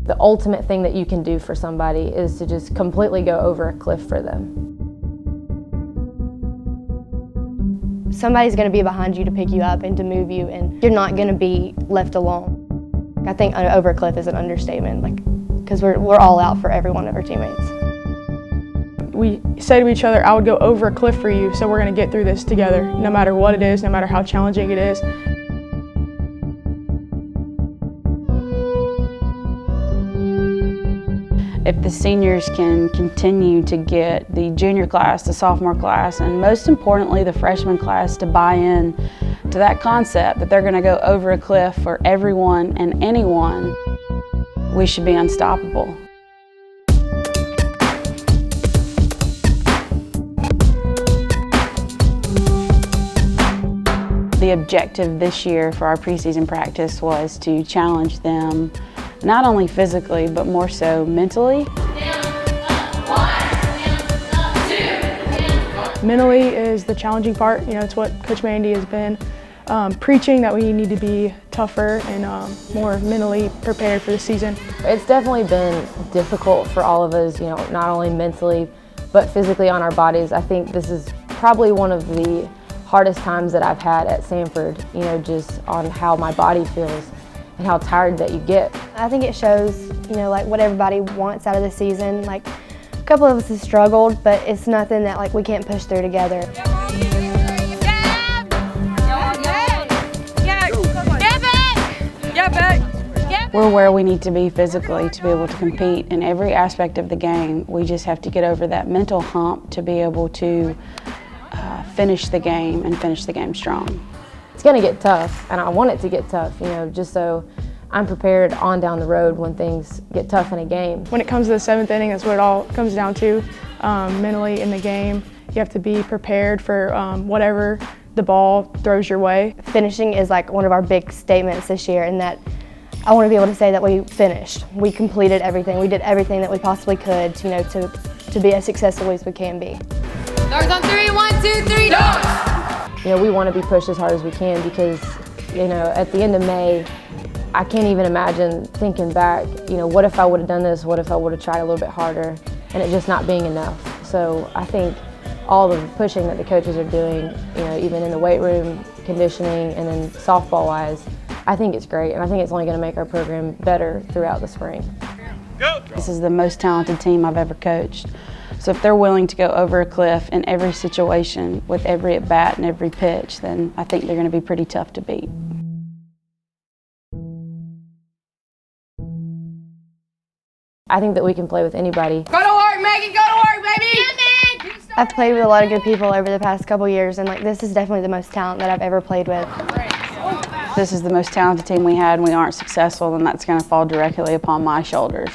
The ultimate thing that you can do for somebody is to just completely go over a cliff for them. Somebody's going to be behind you to pick you up and to move you, and you're not going to be left alone. I think over a cliff is an understatement, because we're all out for every one of our teammates. We say to each other, I would go over a cliff for you, so we're going to get through this together, no matter what it is, no matter how challenging it is. If the seniors can continue to get the junior class, the sophomore class, and most importantly the freshman class to buy in to that concept that they're going to go over a cliff for everyone and anyone, we should be unstoppable. The objective this year for our preseason practice was to challenge them not only physically, but more so mentally. Mentally is the challenging part. It's what Coach Mandy has been preaching, that we need to be tougher and more mentally prepared for the season. It's definitely been difficult for all of us, not only mentally, but physically on our bodies. I think this is probably one of the hardest times that I've had at Samford, just on how my body feels and how tired that you get. I think it shows, like what everybody wants out of the season. Like, a couple of us have struggled, but it's nothing that we can't push through together. We're where we need to be physically to be able to compete in every aspect of the game. We just have to get over that mental hump to be able to finish the game and finish the game strong. It's going to get tough, and I want it to get tough, just so I'm prepared on down the road when things get tough in a game. When it comes to the 7th inning, that's what it all comes down to. Mentally in the game, you have to be prepared for whatever the ball throws your way. Finishing is one of our big statements this year, and that I want to be able to say that we finished. We completed everything. We did everything that we possibly could, to be as successful as we can be. Dogs on 3, 1, 2, 3, dogs! We want to be pushed as hard as we can because, at the end of May, I can't even imagine thinking back, what if I would have done this, what if I would have tried a little bit harder, and it just not being enough. So I think all the pushing that the coaches are doing, even in the weight room, conditioning, and then softball-wise, I think it's great, and I think it's only going to make our program better throughout the spring. Go. This is the most talented team I've ever coached. So if they're willing to go over a cliff in every situation, with every at-bat and every pitch, then I think they're going to be pretty tough to beat. I think that we can play with anybody. Go to work, Megan, go to work, baby! Yeah, man. I've played with a lot of good people over the past couple years, and this is definitely the most talent that I've ever played with. This is the most talented team we had, and we aren't successful, then that's going to fall directly upon my shoulders.